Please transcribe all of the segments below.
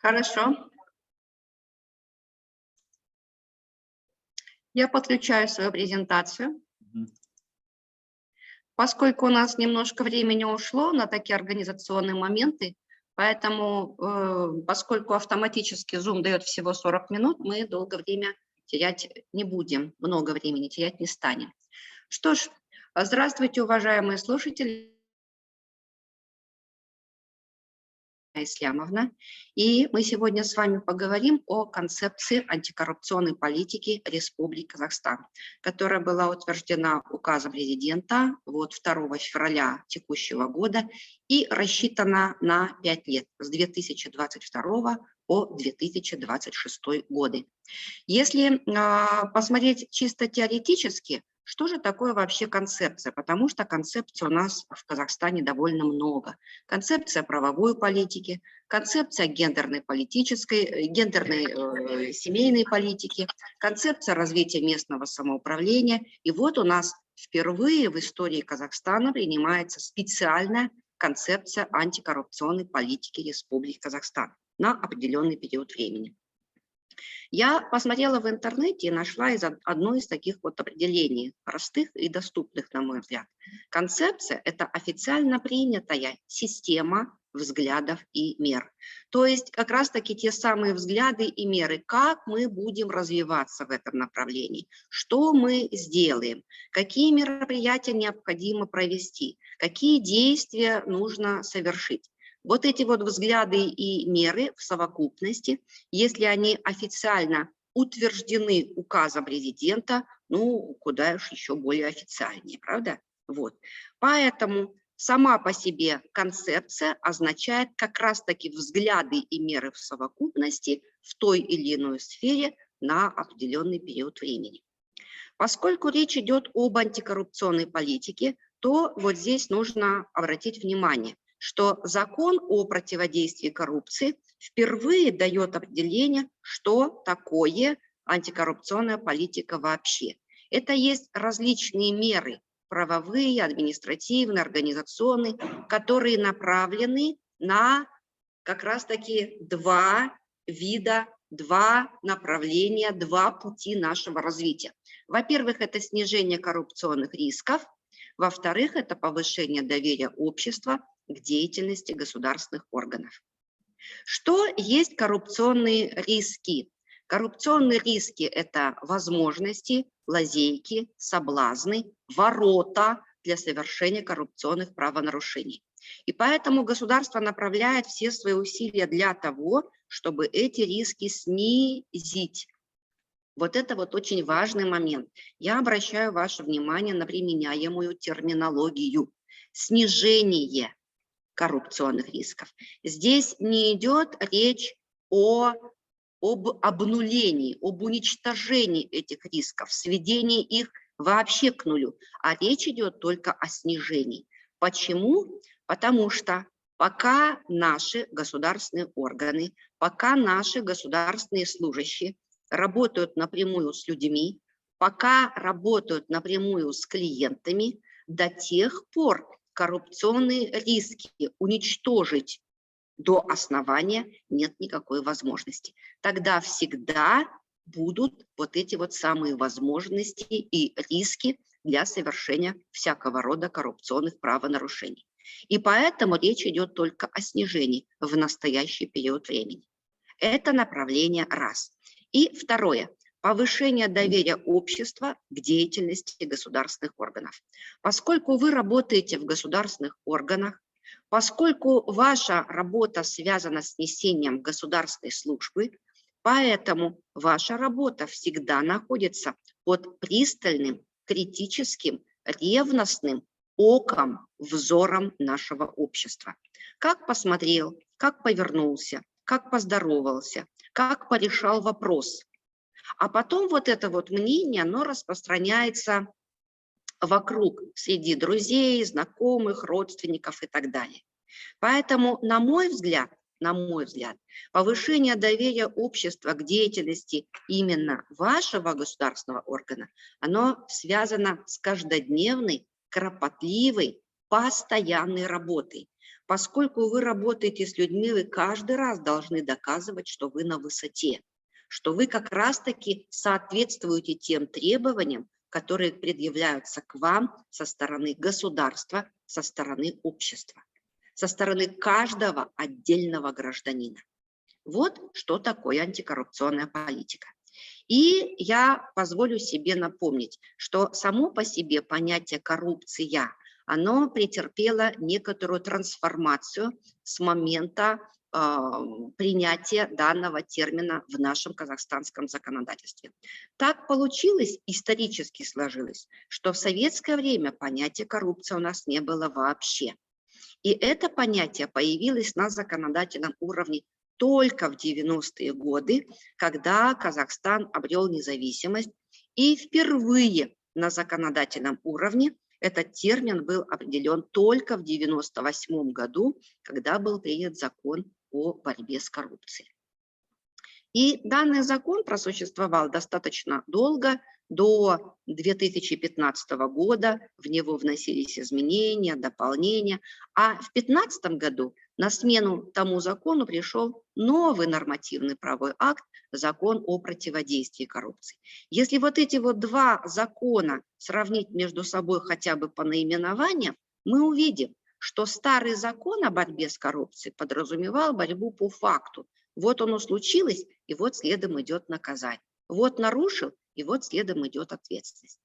Хорошо. Я подключаю свою презентацию. Поскольку у нас немножко времени ушло на такие организационные моменты, поэтому, поскольку автоматически Zoom дает всего 40 минут, мы долго время терять не будем, много времени терять не станем. Что ж, здравствуйте, уважаемые слушатели. Ислямовна, и мы сегодня с вами поговорим о концепции антикоррупционной политики Республики Казахстан, которая была утверждена указом президента 2 февраля текущего года и рассчитана на 5 лет, с 2022 по 2026 годы. Если посмотреть чисто теоретически, что же такое вообще концепция? Потому что концепций у нас в Казахстане довольно много. Концепция правовой политики, концепция гендерной семейной политики, концепция развития местного самоуправления. И вот у нас впервые в истории Казахстана принимается специальная концепция антикоррупционной политики Республики Казахстан на определенный период времени. Я посмотрела в интернете и нашла одно из таких вот определений, простых и доступных, на мой взгляд. Концепция – это официально принятая система взглядов и мер. То есть как раз-таки те самые взгляды и меры, как мы будем развиваться в этом направлении, что мы сделаем, какие мероприятия необходимо провести, какие действия нужно совершить. Вот эти вот взгляды и меры в совокупности, если они официально утверждены указом президента, ну, куда уж еще более официальнее, правда? Вот. Поэтому сама по себе концепция означает как раз-таки взгляды и меры в совокупности в той или иной сфере на определенный период времени. Поскольку речь идет об антикоррупционной политике, то вот здесь нужно обратить внимание, что закон о противодействии коррупции впервые дает определение, что такое антикоррупционная политика вообще. Это есть различные меры, правовые, административные, организационные, которые направлены на как раз-таки два вида, два направления, два пути нашего развития. Во-первых, это снижение коррупционных рисков. Во-вторых, это повышение доверия общества к деятельности государственных органов. Что есть коррупционные риски? Коррупционные риски – это возможности, лазейки, соблазны, ворота для совершения коррупционных правонарушений. И поэтому государство направляет все свои усилия для того, чтобы эти риски снизить. Вот это вот очень важный момент. Я обращаю ваше внимание на применяемую терминологию. Снижение коррупционных рисков. Здесь не идет речь об обнулении, об уничтожении этих рисков, сведении их вообще к нулю, а речь идет только о снижении. Почему? Потому что пока наши государственные органы, пока наши государственные служащие работают напрямую с людьми, пока работают напрямую с клиентами, до тех пор коррупционные риски уничтожить до основания нет никакой возможности. Тогда всегда будут вот эти вот самые возможности и риски для совершения всякого рода коррупционных правонарушений. И поэтому речь идет только о снижении в настоящий период времени. Это направление раз. И второе. Повышение доверия общества к деятельности государственных органов. Поскольку вы работаете в государственных органах, поскольку ваша работа связана с несением государственной службы, поэтому ваша работа всегда находится под пристальным, критическим, ревностным оком, взором нашего общества. Как посмотрел, как повернулся, как поздоровался, как порешал вопрос. А потом вот это вот мнение, оно распространяется вокруг, среди друзей, знакомых, родственников и так далее. Поэтому, на мой взгляд, повышение доверия общества к деятельности именно вашего государственного органа, оно связано с каждодневной, кропотливой, постоянной работой. Поскольку вы работаете с людьми, вы каждый раз должны доказывать, что вы на высоте, что вы как раз-таки соответствуете тем требованиям, которые предъявляются к вам со стороны государства, со стороны общества, со стороны каждого отдельного гражданина. Вот что такое антикоррупционная политика. И я позволю себе напомнить, что само по себе понятие коррупция, оно претерпело некоторую трансформацию с момента принятия данного термина в нашем казахстанском законодательстве. Так получилось, исторически сложилось, что в советское время понятия коррупции у нас не было вообще. И это понятие появилось на законодательном уровне только в 90-е годы, когда Казахстан обрел независимость, и впервые на законодательном уровне этот термин был определен только в 1998 году, когда был принят закон о борьбе с коррупцией. И данный закон просуществовал достаточно долго, до 2015 года, в него вносились изменения, дополнения, а в 2015 году на смену тому закону пришел новый нормативный правовой акт, закон о противодействии коррупции. Если вот эти вот два закона сравнить между собой хотя бы по наименованиям, мы увидим, что старый закон о борьбе с коррупцией подразумевал борьбу по факту. Вот оно случилось, и вот следом идет наказание. Вот нарушил, и вот следом идет ответственность.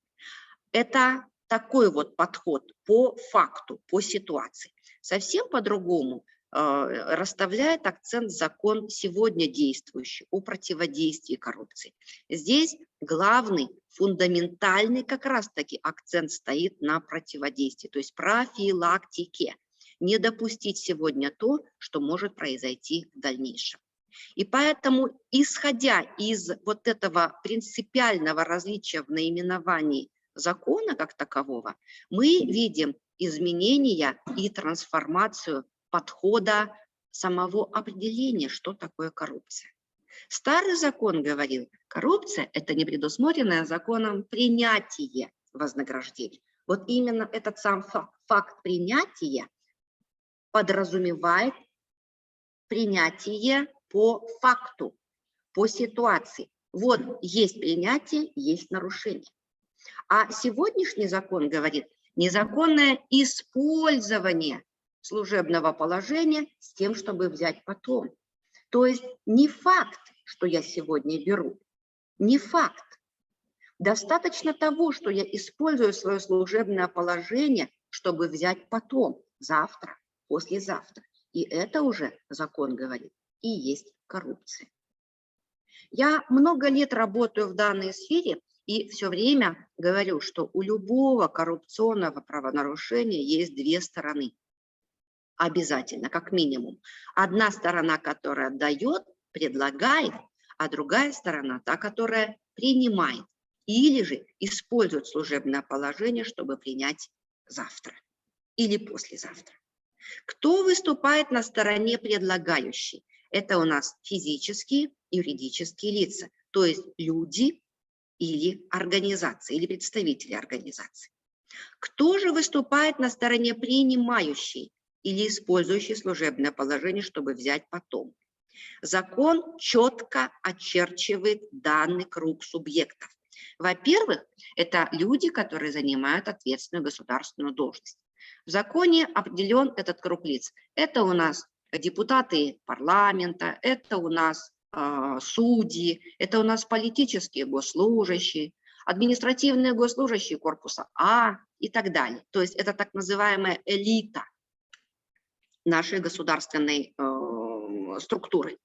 Это такой вот подход по факту, по ситуации. Совсем по-другому расставляет акцент закон сегодня действующий о противодействии коррупции. Здесь главный, фундаментальный как раз-таки акцент стоит на противодействии, то есть профилактике. Не допустить сегодня то, что может произойти в дальнейшем. И поэтому, исходя из вот этого принципиального различия в наименовании закона как такового, мы видим изменения и трансформацию подхода самого определения, что такое коррупция. Старый закон говорил, коррупция – это непредусмотренное законом принятие вознаграждения. Вот именно этот сам факт принятия подразумевает принятие по факту, по ситуации. Вот есть принятие, есть нарушение. А сегодняшний закон говорит незаконное использование служебного положения с тем, чтобы взять потом. То есть не факт, что я сегодня беру, не факт. Достаточно того, что я использую свое служебное положение, чтобы взять потом, завтра, послезавтра. И это уже, закон говорит, и есть коррупция. Я много лет работаю в данной сфере и все время говорю, что у любого коррупционного правонарушения есть две стороны. Обязательно, как минимум. Одна сторона, которая дает, предлагает, а другая сторона, та, которая принимает. Или же использует служебное положение, чтобы принять завтра или послезавтра. Кто выступает на стороне предлагающей? Это у нас физические и юридические лица, то есть люди или организации, или представители организации. Кто же выступает на стороне принимающей или использующей служебное положение, чтобы взять потом? Закон четко очерчивает данный круг субъектов. Во-первых, это люди, которые занимают ответственную государственную должность. В законе определен этот круг лиц. Это у нас депутаты парламента, это у нас судьи, это у нас политические госслужащие, административные госслужащие корпуса А и так далее. То есть это так называемая элита нашей государственной структуры.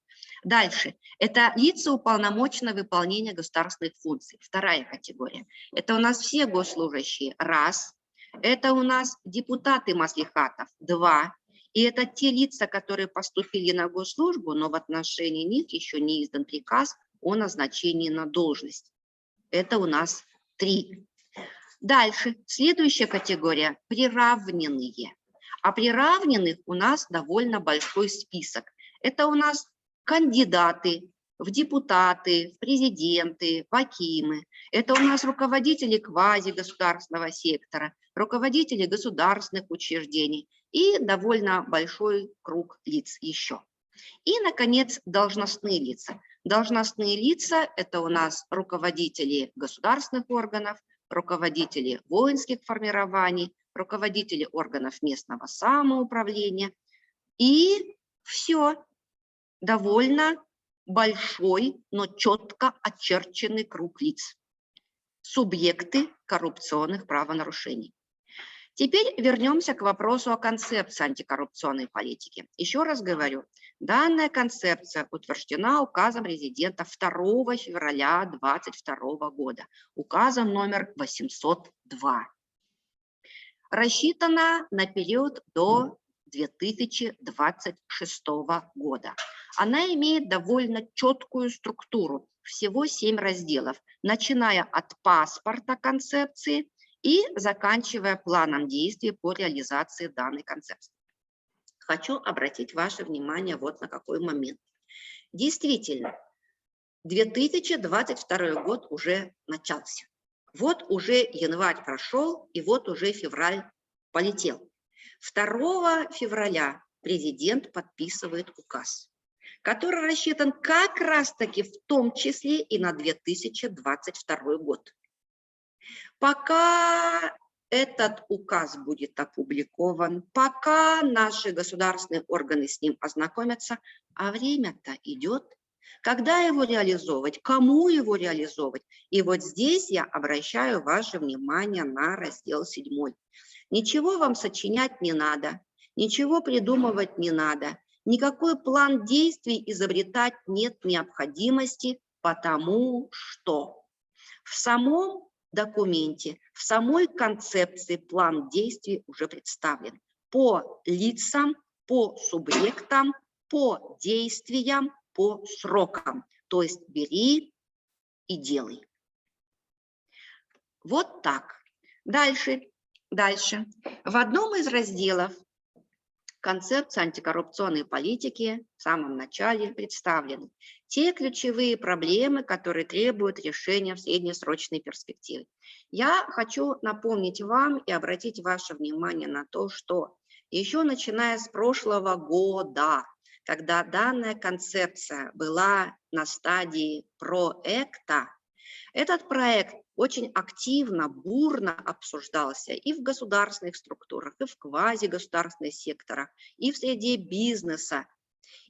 Дальше. Это лица, уполномоченные на выполнение государственных функций. Вторая категория. Это у нас все госслужащие. Раз. Это у нас депутаты маслихатов. Два. И это те лица, которые поступили на госслужбу, но в отношении них еще не издан приказ о назначении на должность. Это у нас 3. Дальше. Следующая категория. Приравненные. А приравненных у нас довольно большой список. Это у нас кандидаты в депутаты, в президенты, в акимы. Это у нас руководители квазигосударственного сектора, руководители государственных учреждений. и довольно большой круг лиц еще. И, наконец, должностные лица. Должностные лица – это у нас руководители государственных органов, руководители воинских формирований, руководители органов местного самоуправления. И все, довольно большой, но четко очерченный круг лиц. Субъекты коррупционных правонарушений. Теперь вернемся к вопросу о концепции антикоррупционной политики. Еще раз говорю, данная концепция утверждена указом президента 2 февраля 2022 года, указом номер 802. Рассчитана на период до 2026 года. Она имеет довольно четкую структуру, всего 7 разделов, начиная от паспорта концепции и заканчивая планом действий по реализации данной концепции. Хочу обратить ваше внимание вот на какой момент. Действительно, 2022 год уже начался. Вот уже январь прошел, и вот уже февраль полетел. 2 февраля президент подписывает указ, который рассчитан как раз-таки в том числе и на 2022 год. Пока этот указ будет опубликован, пока наши государственные органы с ним ознакомятся, а время-то идет. Когда его реализовывать, кому его реализовывать? И вот здесь я обращаю ваше внимание на раздел 7. Ничего вам сочинять не надо, ничего придумывать не надо, никакой план действий изобретать нет необходимости, потому что в самом документе, в самой концепции план действий уже представлен по лицам, по субъектам, по действиям, по срокам. То есть бери и делай. Вот так. Дальше. В одном из разделов концепции антикоррупционной политики в самом начале представлены те ключевые проблемы, которые требуют решения в среднесрочной перспективе. Я хочу напомнить вам и обратить ваше внимание на то, что еще начиная с прошлого года, когда данная концепция была на стадии проекта, этот проект очень активно, бурно обсуждался и в государственных структурах, и в квазигосударственных секторах, и в среде бизнеса.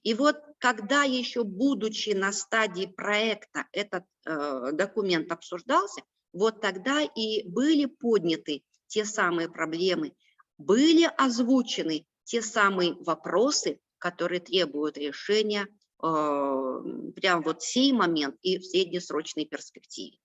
И вот когда еще будучи на стадии проекта этот документ обсуждался, вот тогда и были подняты те самые проблемы, были озвучены те самые вопросы, которые требуют решения прямо вот в сей момент и в среднесрочной перспективе.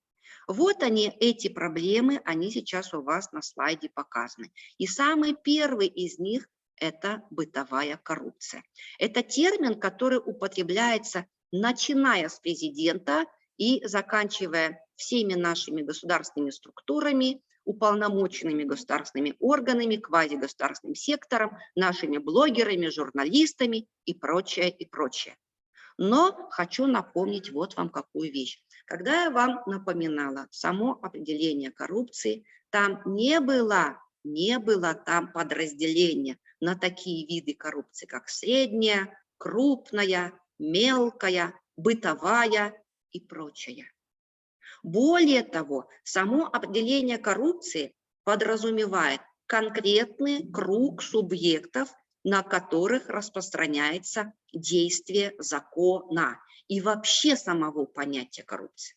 Вот они, эти проблемы, они сейчас у вас на слайде показаны. И самый первый из них – это бытовая коррупция. Это термин, который употребляется, начиная с президента и заканчивая всеми нашими государственными структурами, уполномоченными государственными органами, квазигосударственным сектором, нашими блогерами, журналистами и прочее, и прочее. Но хочу напомнить вот вам какую вещь. Когда я вам напоминала само определение коррупции, там не было там подразделения на такие виды коррупции, как средняя, крупная, мелкая, бытовая и прочее. Более того, само определение коррупции подразумевает конкретный круг субъектов, на которых распространяется действие закона и вообще самого понятия коррупции.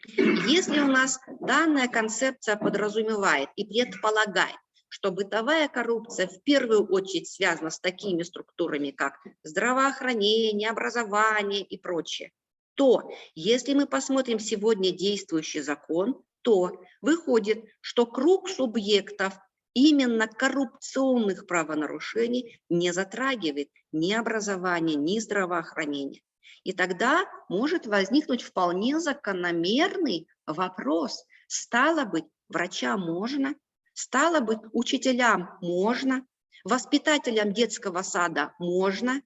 Если у нас данная концепция подразумевает и предполагает, что бытовая коррупция в первую очередь связана с такими структурами, как здравоохранение, образование и прочее, то если мы посмотрим сегодня действующий закон, то выходит, что круг субъектов именно коррупционных правонарушений не затрагивает ни образование, ни здравоохранение. И тогда может возникнуть вполне закономерный вопрос. Стало быть, врачам можно, стало быть, учителям можно, воспитателям детского сада можно.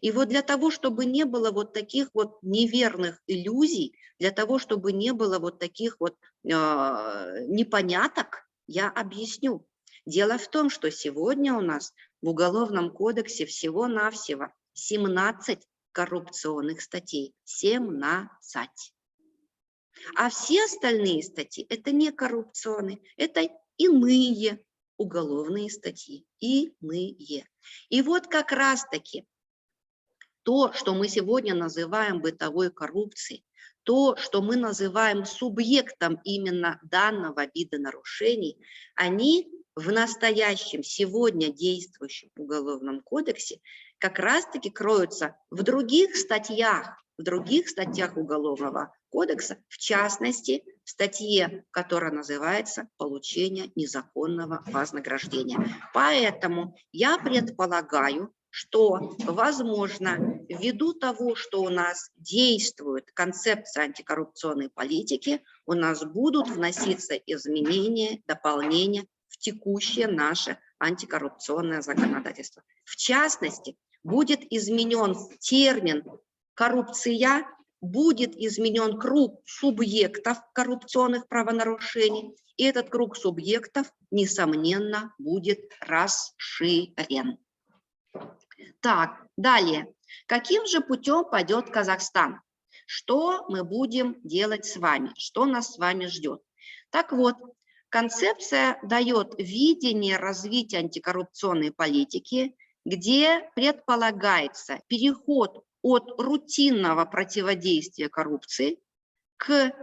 И вот для того, чтобы не было вот таких вот неверных иллюзий, для того, чтобы не было вот таких вот непоняток, я объясню. Дело в том, что сегодня у нас в Уголовном кодексе всего-навсего 17 коррупционных статей. 17. А все остальные статьи – это не коррупционные, это иные уголовные статьи. Иные. И вот как раз-таки то, что мы сегодня называем бытовой коррупцией, то, что мы называем субъектом именно данного вида нарушений, они в настоящем, сегодня действующем Уголовном кодексе как раз-таки кроются в других статьях Уголовного кодекса, в частности, в статье, которая называется «Получение незаконного вознаграждения». Поэтому я предполагаю, что, возможно, ввиду того, что у нас действует концепция антикоррупционной политики, у нас будут вноситься изменения, дополнения в текущее наше антикоррупционное законодательство. В частности, будет изменен термин «коррупция», будет изменен круг субъектов коррупционных правонарушений, и этот круг субъектов, несомненно, будет расширен. Так, далее. Каким же путем пойдет Казахстан? Что мы будем делать с вами? Что нас с вами ждет? Так вот, концепция дает видение развития антикоррупционной политики, где предполагается переход от рутинного противодействия коррупции к,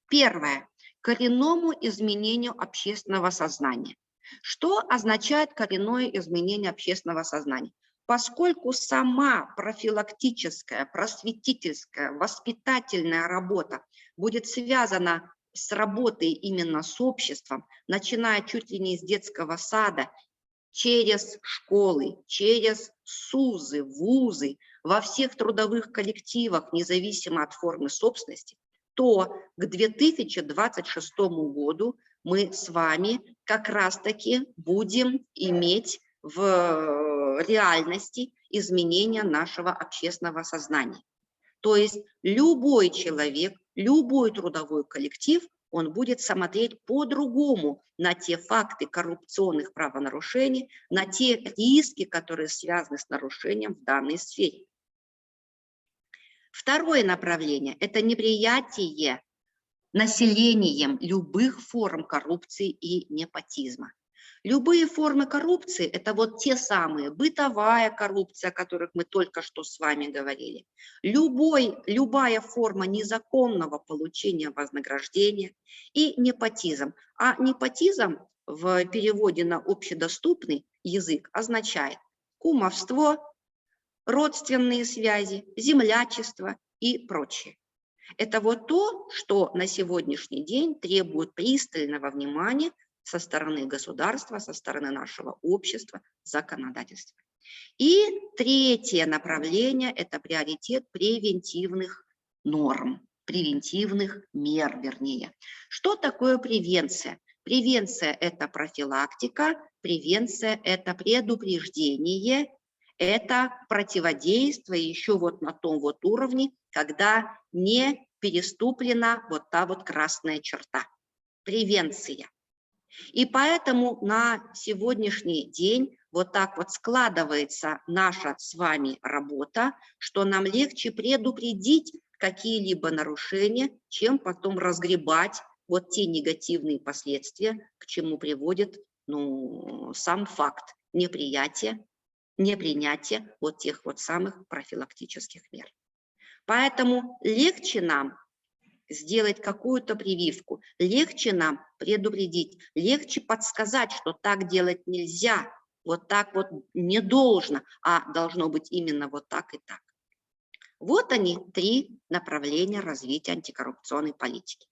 первое, коренному изменению общественного сознания. Что означает коренное изменение общественного сознания? Поскольку сама профилактическая, просветительская, воспитательная работа будет связана с работой именно с обществом, начиная чуть ли не с детского сада, через школы, через СУЗы, вузы, во всех трудовых коллективах, независимо от формы собственности, то к 2026 году мы с вами как раз-таки будем иметь в реальности изменения нашего общественного сознания. То есть любой человек, любой трудовой коллектив, он будет смотреть по-другому на те факты коррупционных правонарушений, на те риски, которые связаны с нарушением в данной сфере. Второе направление – это неприятие населением любых форм коррупции и непотизма. Любые формы коррупции – это вот те самые бытовая коррупция, о которых мы только что с вами говорили, любая форма незаконного получения вознаграждения и непотизм. А непотизм в переводе на общедоступный язык означает кумовство, родственные связи, землячество и прочее. Это вот то, что на сегодняшний день требует пристального внимания со стороны государства, со стороны нашего общества, законодательства. И третье направление – это приоритет превентивных норм, превентивных мер, вернее. Что такое превенция? Превенция – это профилактика, превенция – это предупреждение, это противодействие еще вот на том вот уровне, когда не переступлена вот та вот красная черта. Превенция. И поэтому на сегодняшний день вот так вот складывается наша с вами работа, что нам легче предупредить какие-либо нарушения, чем потом разгребать вот те негативные последствия, к чему приводит сам факт непринятия вот тех вот самых профилактических мер. Поэтому легче нам сделать какую-то прививку, легче нам предупредить, легче подсказать, что так делать нельзя, вот так вот не должно, а должно быть именно вот так и так. Вот они, три направления развития антикоррупционной политики.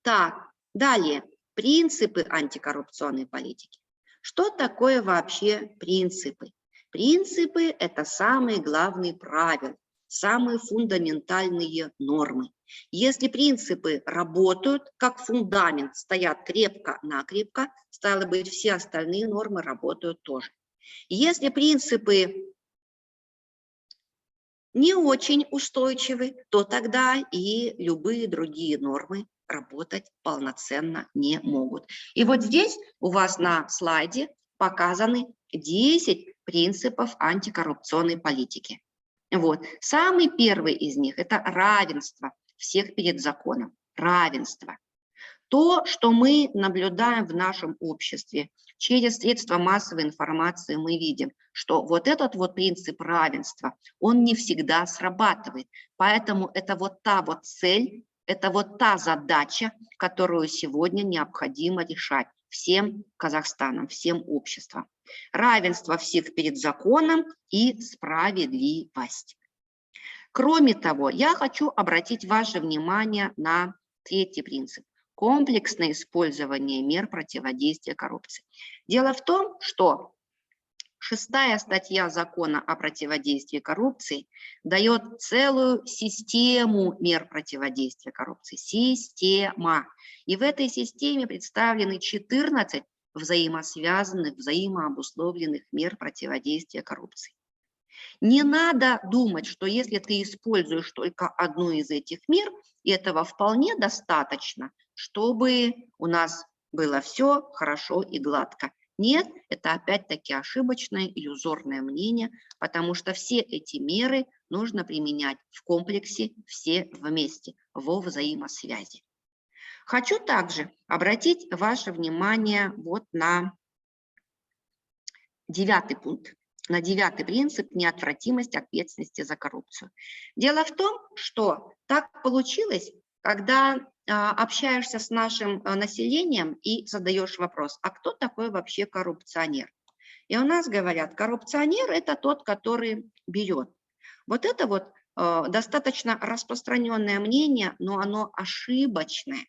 Так, далее, принципы антикоррупционной политики. Что такое вообще принципы? Принципы – это самые главные правила, самые фундаментальные нормы. Если принципы работают, как фундамент, стоят крепко-накрепко, стало быть, все остальные нормы работают тоже. Если принципы не очень устойчивы, то тогда и любые другие нормы работать полноценно не могут. И вот здесь у вас на слайде показаны 10 принципов антикоррупционной политики. Вот. Самый первый из них – это равенство всех перед законом. Равенство. То, что мы наблюдаем в нашем обществе, через средства массовой информации мы видим, что вот этот вот принцип равенства, он не всегда срабатывает. Поэтому это вот та вот цель, это вот та задача, которую сегодня необходимо решать всем Казахстанам, всем обществам. Равенство всех перед законом и справедливость. Кроме того, я хочу обратить ваше внимание на третий принцип. Комплексное использование мер противодействия коррупции. Дело в том, что 6-я статья закона о противодействии коррупции дает целую систему мер противодействия коррупции. Система. И в этой системе представлены 14 взаимосвязанных, взаимообусловленных мер противодействия коррупции. Не надо думать, что если ты используешь только одну из этих мер, этого вполне достаточно, чтобы у нас было все хорошо и гладко. Нет, это опять-таки ошибочное, иллюзорное мнение, потому что все эти меры нужно применять в комплексе, все вместе, во взаимосвязи. Хочу также обратить ваше внимание вот на 9-й пункт. На 9-й принцип – неотвратимость ответственности за коррупцию. Дело в том, что так получилось, когда общаешься с нашим населением и задаешь вопрос, а кто такой вообще коррупционер? И у нас говорят, коррупционер – это тот, который берет. Вот это вот достаточно распространенное мнение, но оно ошибочное.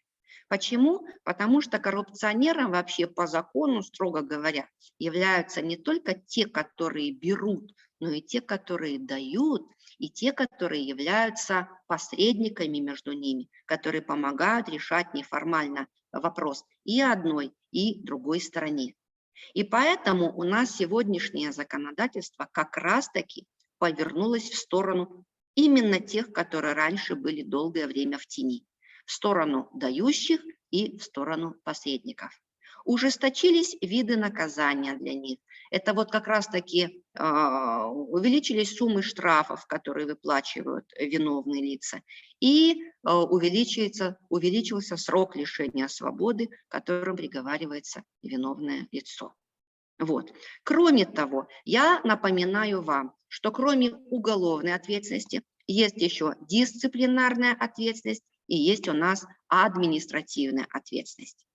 Почему? Потому что коррупционером вообще по закону, строго говоря, являются не только те, которые берут, но и те, которые дают, и те, которые являются посредниками между ними, которые помогают решать неформально вопрос и одной, и другой стороне. И поэтому у нас сегодняшнее законодательство как раз-таки повернулось в сторону именно тех, которые раньше были долгое время в тени. В сторону дающих и в сторону посредников. Ужесточились виды наказания для них. Это вот как раз-таки увеличились суммы штрафов, которые выплачивают виновные лица, и увеличился срок лишения свободы, которым приговаривается виновное лицо. Вот. Кроме того, я напоминаю вам, что кроме уголовной ответственности есть еще дисциплинарная ответственность, и есть у нас административная ответственность.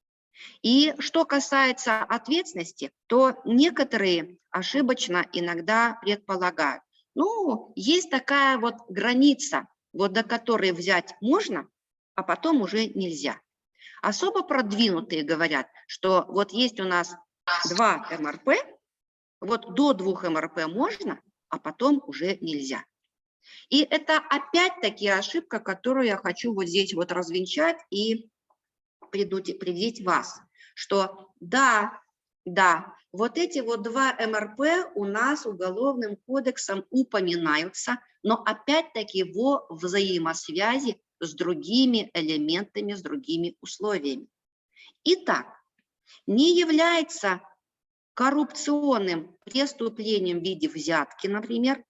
И что касается ответственности, то некоторые ошибочно иногда предполагают, ну, есть такая вот граница, вот до которой взять можно, а потом уже нельзя. Особо продвинутые говорят, что вот есть у нас 2 МРП, вот до 2 МРП можно, а потом уже нельзя. И это опять-таки ошибка, которую я хочу вот здесь вот развенчать и предупредить вас, что да, вот эти вот 2 МРП у нас Уголовным кодексом упоминаются, но опять-таки во взаимосвязи с другими элементами, с другими условиями. Итак, не является коррупционным преступлением в виде взятки, например,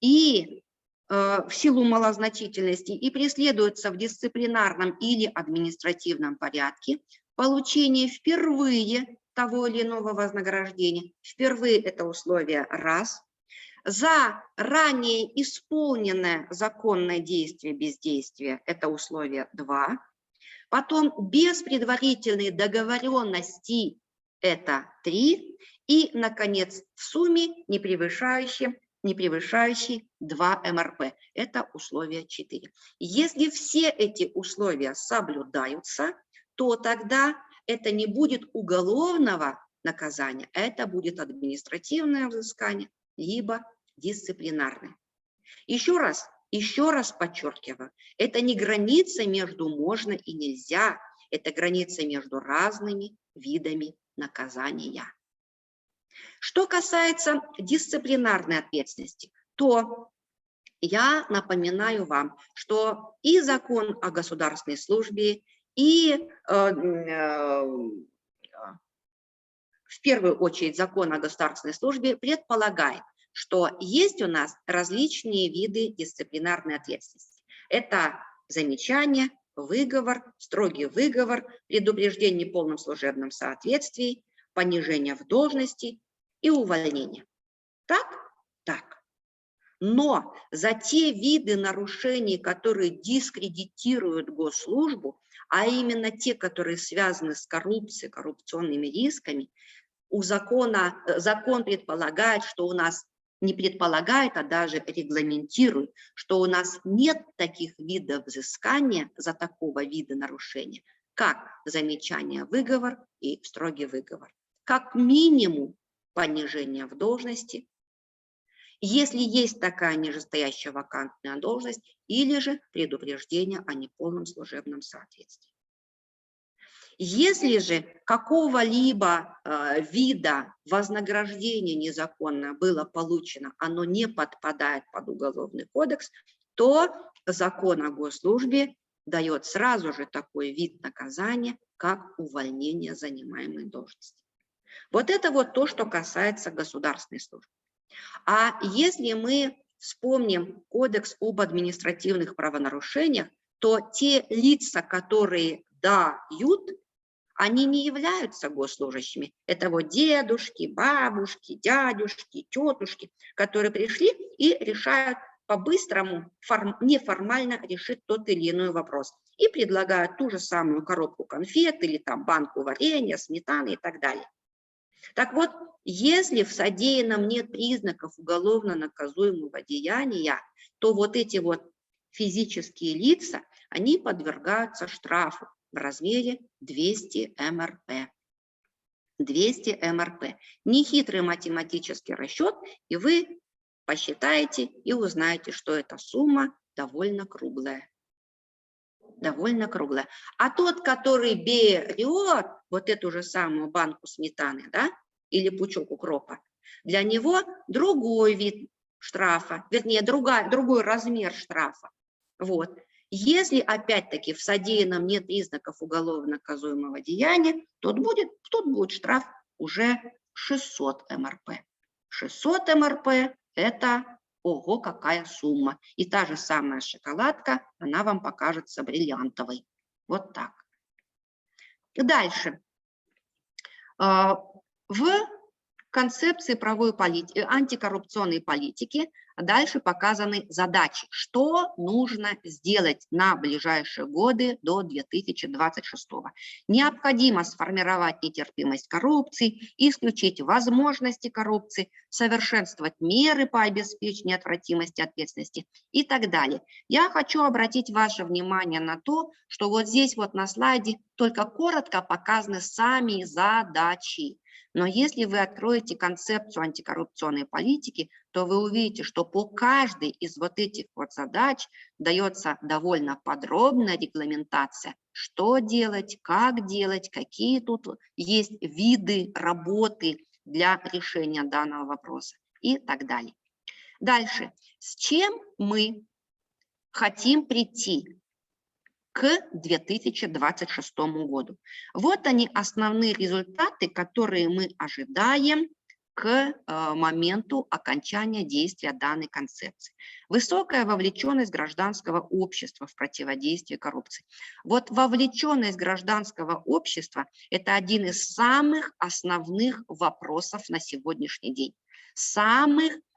и в силу малозначительности и преследуется в дисциплинарном или административном порядке получение впервые того или иного вознаграждения. Впервые это условие раз. За ранее исполненное законное действие, бездействие это условие 2. Потом без предварительной договоренности это 3. И, наконец, в сумме не превышающий 2 МРП. Это условие 4. Если все эти условия соблюдаются, то тогда это не будет уголовного наказания, это будет административное взыскание, либо дисциплинарное. Еще раз подчеркиваю, это не граница между можно и нельзя, это граница между разными видами наказания. Что касается дисциплинарной ответственности, то я напоминаю вам, что и закон о государственной службе, и в первую очередь закон о государственной службе предполагает, что есть у нас различные виды дисциплинарной ответственности. Это замечание, выговор, строгий выговор, предупреждение в полном служебном соответствии, понижение в должности и увольнение. Так? Так. Но за те виды нарушений, которые дискредитируют госслужбу, а именно те, которые связаны с коррупцией, коррупционными рисками, закон предполагает, что у нас не предполагает, а даже регламентирует, что у нас нет таких видов взыскания за такого вида нарушения, как замечание, выговор и строгий выговор. Как минимум понижение в должности, если есть такая нижестоящая вакантная должность, или же предупреждение о неполном служебном соответствии. Если же какого-либо вида вознаграждения незаконно было получено, оно не подпадает под Уголовный кодекс, то закон о госслужбе дает сразу же такой вид наказания, как увольнение занимаемой должности. Вот это вот то, что касается государственной службы. А если мы вспомним Кодекс об административных правонарушениях, то те лица, которые дают, они не являются госслужащими. Это вот дедушки, бабушки, дядюшки, тетушки, которые пришли и решают по-быстрому, неформально решить тот или иной вопрос. И предлагают ту же самую коробку конфет или там банку варенья, сметаны и так далее. Так вот, если в содеянном нет признаков уголовно наказуемого деяния, то вот эти вот физические лица, они подвергаются штрафу в размере 200 МРП. 200 МРП. Нехитрый математический расчет, и вы посчитаете и узнаете, что эта сумма довольно круглая. Довольно круглая. А тот, который берет вот эту же самую банку сметаны, да, или пучок укропа, для него другой вид штрафа, вернее, другой размер штрафа. Вот. Если, опять-таки, в содеянном нет признаков уголовно наказуемого деяния, тут будет штраф уже 600 МРП. 600 МРП – это ого, какая сумма. И та же самая шоколадка, она вам покажется бриллиантовой. Вот так. Дальше. В концепции правовой политики, антикоррупционной политики дальше показаны задачи, что нужно сделать на ближайшие годы до 2026. Необходимо сформировать нетерпимость коррупции, исключить возможности коррупции, совершенствовать меры по обеспечению неотвратимости ответственности и так далее. Я хочу обратить ваше внимание на то, что вот здесь вот на слайде только коротко показаны сами задачи. Но если вы откроете концепцию антикоррупционной политики, то вы увидите, что по каждой из вот этих вот задач дается довольно подробная регламентация, что делать, какие тут есть виды работы для решения данного вопроса и так далее. Дальше. С чем мы хотим прийти к 2026 году? Вот они, основные результаты, которые мы ожидаем к моменту окончания действия данной концепции. Высокая вовлеченность гражданского общества в противодействии коррупции. Вот вовлеченность гражданского общества – это один из самых основных вопросов на сегодняшний день.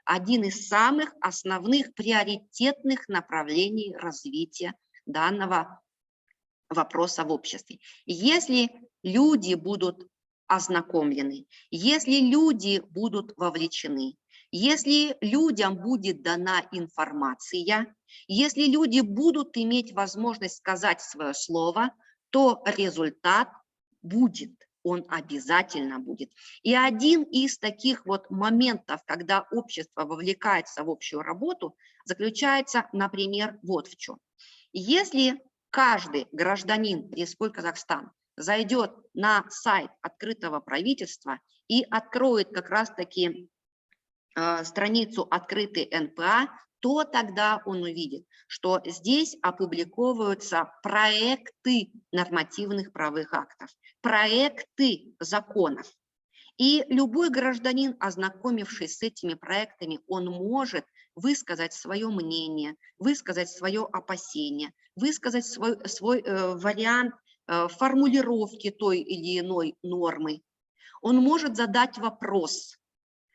Один из самых основных приоритетных направлений развития данного вопроса в обществе. Если люди будут ознакомлены, если люди будут вовлечены, если людям будет дана информация, если люди будут иметь возможность сказать свое слово, то результат будет, он обязательно будет. И один из таких вот моментов, когда общество вовлекается в общую работу, заключается, например, вот в чем. Если каждый гражданин Республики Казахстан зайдет на сайт открытого правительства и откроет как раз-таки страницу «Открытый НПА», то тогда он увидит, что здесь опубликовываются проекты нормативных правовых актов, проекты законов. И любой гражданин, ознакомившись с этими проектами, он может высказать свое мнение, высказать свое опасение, высказать свой вариант формулировки той или иной нормы. Он может задать вопрос,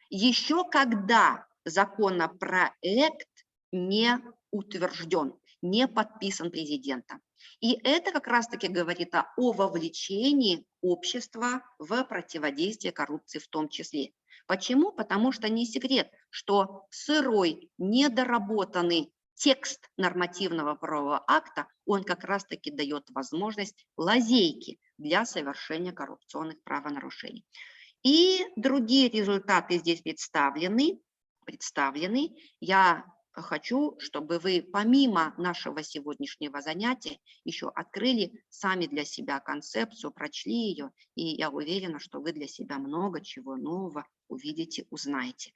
еще когда законопроект не утвержден, не подписан президентом. И это как раз-таки говорит о вовлечении общества в противодействие коррупции в том числе. Почему? Потому что не секрет, что сырой, недоработанный текст нормативного правового акта, он как раз-таки дает возможность лазейки для совершения коррупционных правонарушений. И другие результаты здесь представлены. Я хочу, чтобы вы помимо нашего сегодняшнего занятия еще открыли сами для себя концепцию, прочли ее, и я уверена, что вы для себя много чего нового увидите, узнаете.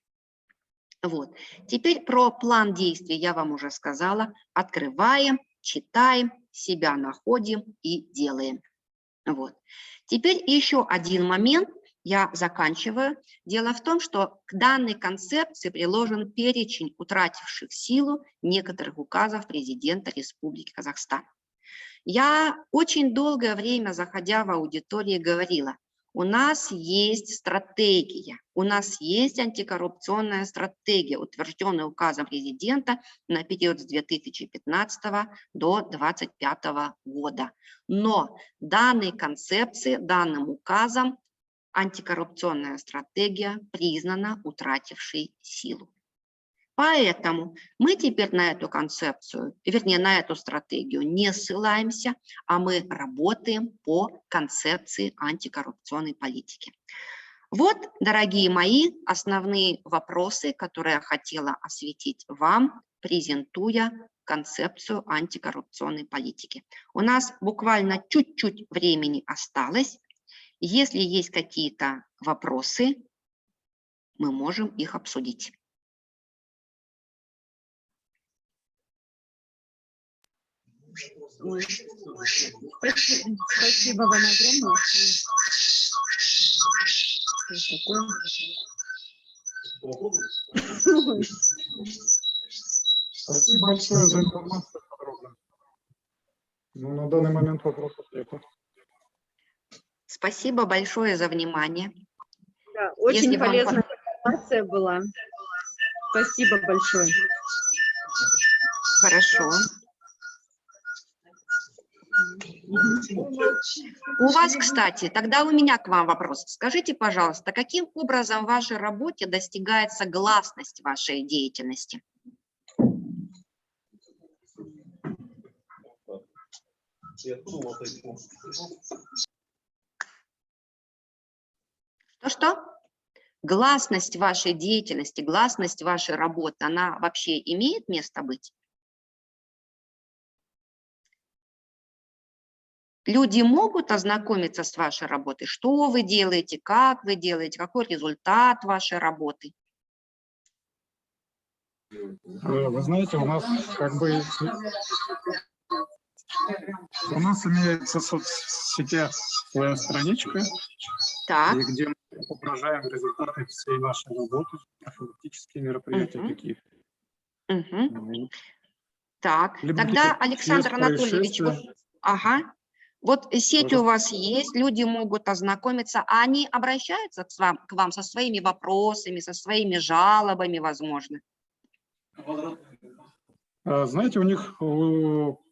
Вот. Теперь про план действий я вам уже сказала. Открываем, читаем, себя находим и делаем. Вот. Теперь еще один момент. Я заканчиваю. Дело в том, что к данной концепции приложен перечень утративших силу некоторых указов президента Республики Казахстан. Я очень долгое время, заходя в аудиторию, говорила, у нас есть стратегия, у нас есть антикоррупционная стратегия, утвержденная указом президента на период с 2015 до 2025 года. Но данной концепции, данным указом антикоррупционная стратегия признана утратившей силу. Поэтому мы теперь на эту концепцию, вернее, на эту стратегию не ссылаемся, а мы работаем по концепции антикоррупционной политики. Вот, дорогие мои, основные вопросы, которые я хотела осветить вам, презентуя концепцию антикоррупционной политики. У нас буквально чуть-чуть времени осталось. Если есть какие-то вопросы, мы можем их обсудить. Спасибо вам огромное. Спасибо большое за информацию подробно. Ну, на данный момент вопросов нет. Спасибо большое за внимание. Да, очень Если полезная информация была. Спасибо большое. Хорошо. У вас, кстати, тогда у меня к вам вопрос. Скажите, пожалуйста, каким образом в вашей работе достигается гласность вашей деятельности? Что? Гласность вашей деятельности, гласность вашей работы, она вообще имеет место быть? Люди могут ознакомиться с вашей работой? Что вы делаете, как вы делаете, какой результат вашей работы? Вы знаете, у нас как бы у нас имеется в соцсетях своя страничка, где мы отображаем результаты всей нашей работы, профилактические мероприятия какие-то. Так, тогда, Александр Анатольевич, вот сеть у вас есть, люди могут ознакомиться, а они обращаются к вам со своими вопросами, со своими жалобами, возможно? Знаете, у них,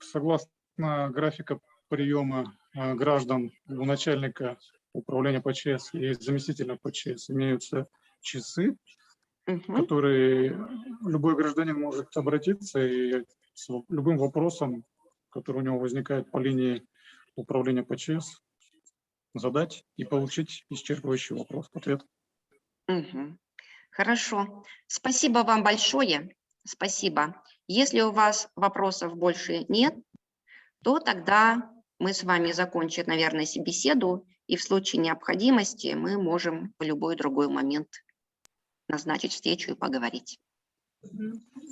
согласно графика приема граждан у начальника управления ПЧС и заместителя ПЧС имеются часы, которые любой гражданин может обратиться и с любым вопросом, который у него возникает по линии управления ПЧС, задать и получить исчерпывающий вопрос-ответ. Хорошо. Спасибо вам большое. Спасибо. Если у вас вопросов больше нет, то тогда мы с вами закончим, наверное, беседу, и в случае необходимости мы можем в любой другой момент назначить встречу и поговорить.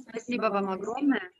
Спасибо вам огромное.